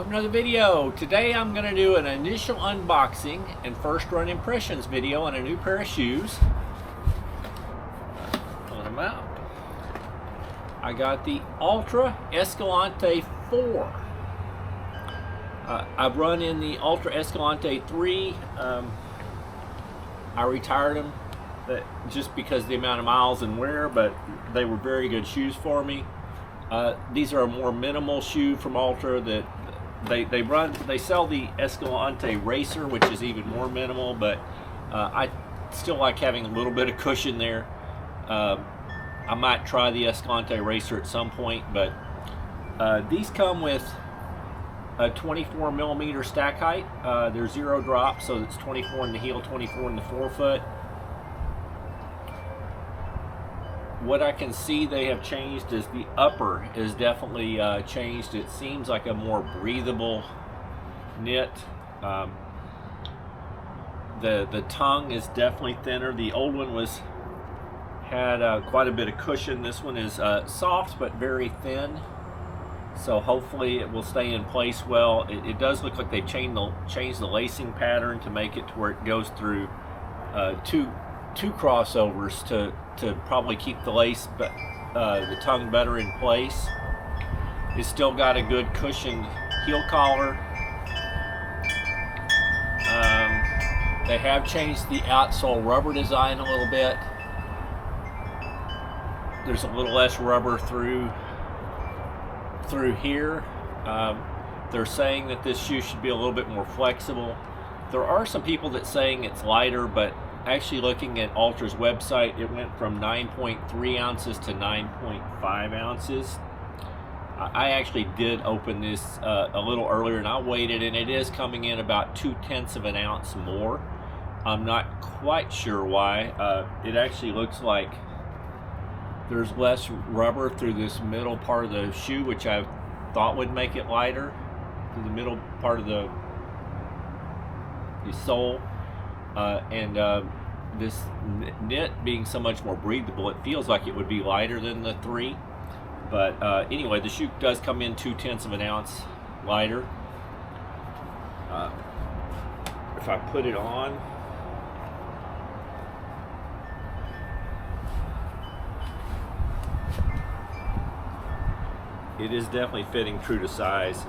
with another video. Today I'm going to do an initial unboxing and first run impressions video on a new pair of shoes. Pull them out. I got the Altra Escalante 4. I've run in the Altra Escalante 3. I retired them just because of the amount of miles and wear, but they were very good shoes for me. These are a more minimal shoe from Altra that they sell the Escalante Racer, which is even more minimal, but I still like having a little bit of cushion there. I might try the Escalante Racer at some point, but these come with a 24 millimeter stack height. They're zero drop, so it's 24 in the heel, 24 in the forefoot. What I can see they have changed is the upper is definitely changed. It seems like a more breathable knit. The tongue is definitely thinner. The old one had quite a bit of cushion. This one is soft but very thin, so hopefully it will stay in place well. It does look like they've changed the lacing pattern to make it to where it goes through two crossovers to probably keep the lace, but the tongue better in place. It's still got a good cushioned heel collar. They have changed the outsole rubber design a little bit. There's a little less rubber through here. They're saying that this shoe should be a little bit more flexible. There are some people that saying it's lighter, but actually looking at Altra's website, it went from 9.3 ounces to 9.5 ounces. I actually did open this a little earlier and I weighed it, and it is coming in about 0.2 of an ounce more. I'm not quite sure why. It actually looks like there's less rubber through this middle part of the shoe, which I thought would make it lighter, through the middle part of the sole. This knit being so much more breathable, it feels like it would be lighter than the 3. But anyway, the shoe does come in 0.2 of an ounce lighter. If I put it on, it is definitely fitting true to size.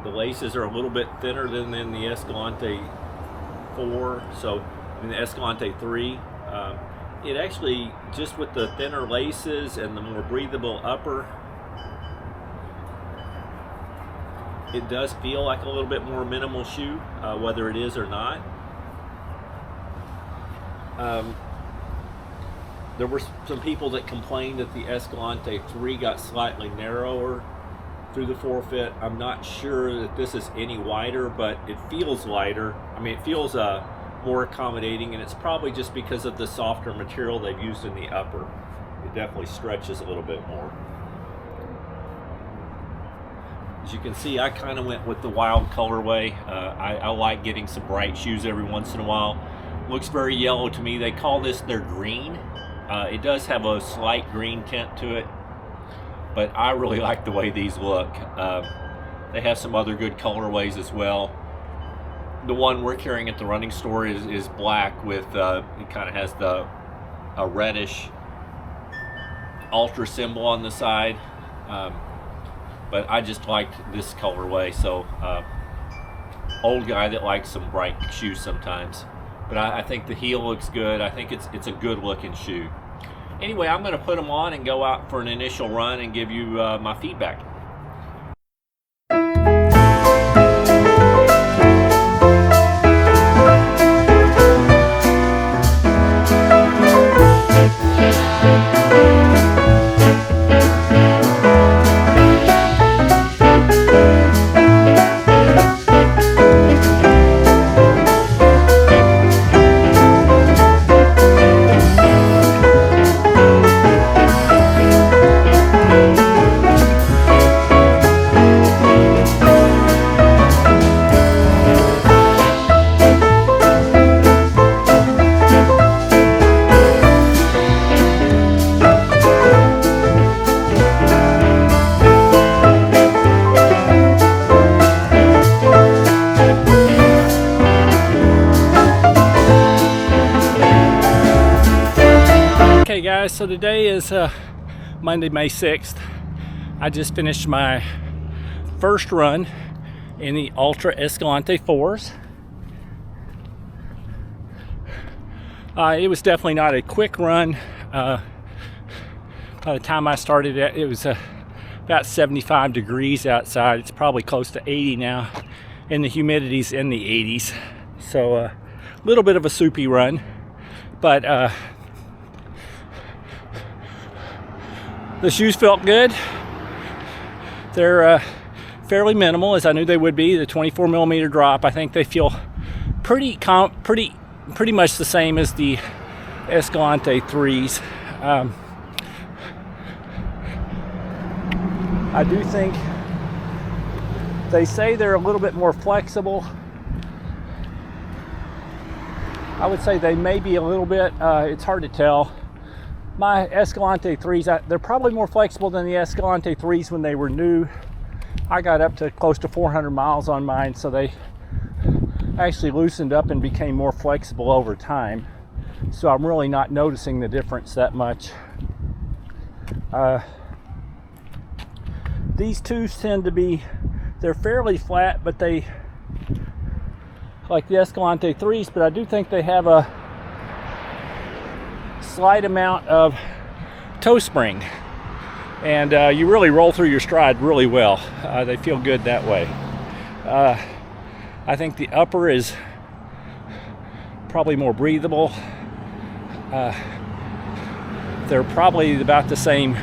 The laces are a little bit thinner than in the Escalante 4, so in the Escalante 3. It actually, just with the thinner laces and the more breathable upper, it does feel like a little bit more minimal shoe, whether it is or not. There were some people that complained that the Escalante 3 got slightly narrower through the forefoot. I'm not sure that this is any wider, but it feels lighter. I mean, it feels more accommodating, and it's probably just because of the softer material they've used in the upper. It definitely stretches a little bit more. As you can see, I kind of went with the wild colorway. I like getting some bright shoes every once in a while. Looks very yellow to me. They call this their green. It does have a slight green tint to it, but I really like the way these look. They have some other good colorways as well. The one we're carrying at the running store is black with, it kind of has a reddish Altra symbol on the side. But I just liked this colorway, so old guy that likes some bright shoes sometimes. But I think the heel looks good. I think it's a good looking shoe. Anyway, I'm going to put them on and go out for an initial run and give you my feedback. So today is Monday, May 6th. I just finished my first run in the Altra Escalante 4s. It was definitely not a quick run. By the time I started it was about 75 degrees outside. It's probably close to 80 now, and the humidity's in the 80s. So a little bit of a soupy run, but the shoes felt good. They're fairly minimal, as I knew they would be. The 24 millimeter drop, I think they feel pretty much the same as the Escalante 3s. I do think they say they're a little bit more flexible. I would say they may be a little bit, it's hard to tell. My Escalante 3s, they're probably more flexible than the Escalante 3s when they were new. I got up to close to 400 miles on mine, so they actually loosened up and became more flexible over time. So I'm really not noticing the difference that much. These twos tend to be, they're fairly flat, but they, like the Escalante 3s, but I do think they have a slight amount of toe spring, and you really roll through your stride really well. They feel good that way. I think the upper is probably more breathable. They're probably about the same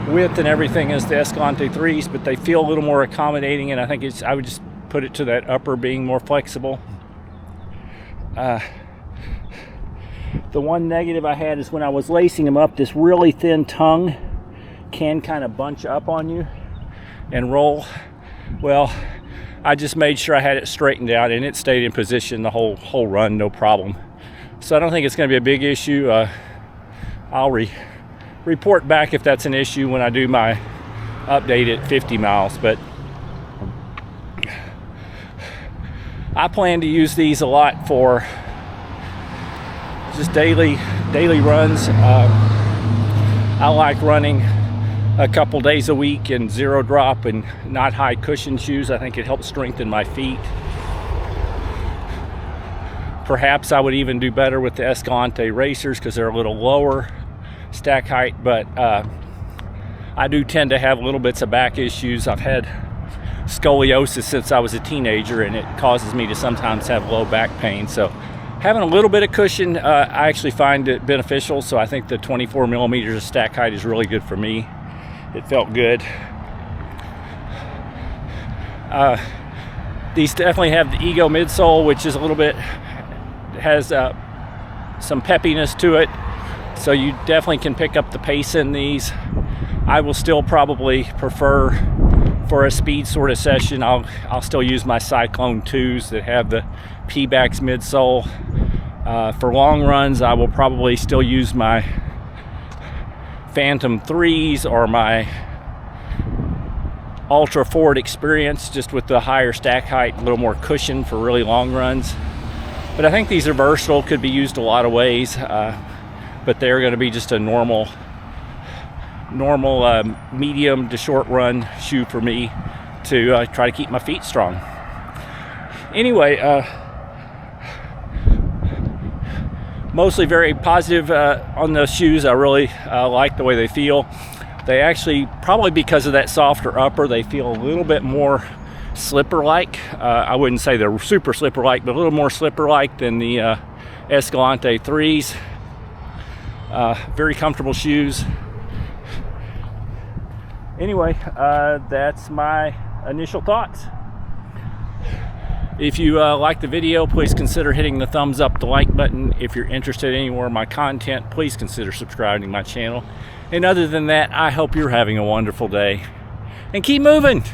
width and everything as the Escalante 3s, but they feel a little more accommodating, and I think I would just put it to that upper being more flexible. The one negative I had is when I was lacing them up, this really thin tongue can kind of bunch up on you and roll. Well, I just made sure I had it straightened out, and it stayed in position the whole run, no problem. So I don't think it's going to be a big issue. I'll report back if that's an issue when I do my update at 50 miles. But I plan to use these a lot for just daily runs. I like running a couple days a week in zero drop and not high cushion shoes. I think it helps strengthen my feet. Perhaps I would even do better with the Escalante racers because they're a little lower stack height, but I do tend to have little bits of back issues. I've had scoliosis since I was a teenager, and it causes me to sometimes have low back pain. So having a little bit of cushion, I actually find it beneficial. So I think the 24 millimeters of stack height is really good for me. It felt good. These definitely have the Ego midsole, which is a little bit, has some peppiness to it. So you definitely can pick up the pace in these. I will still probably prefer, for a speed sort of session, I'll still use my Cyclone 2s that have the P-Bax midsole. For long runs, I will probably still use my Phantom 3s or my Ultra Forward Experience, just with the higher stack height, a little more cushion for really long runs. But I think these are versatile, could be used a lot of ways, but they're going to be just a normal medium to short run shoe for me to try to keep my feet strong. Anyway, mostly very positive on those shoes. I really like the way they feel. They actually, probably because of that softer upper, they feel a little bit more slipper-like. I wouldn't say they're super slipper-like, but a little more slipper-like than the Escalante 3s. Very comfortable shoes. Anyway, that's my initial thoughts. If you like the video, please consider hitting the thumbs up, the like button. If you're interested in any more of my content, please consider subscribing to my channel. And other than that, I hope you're having a wonderful day. And keep moving!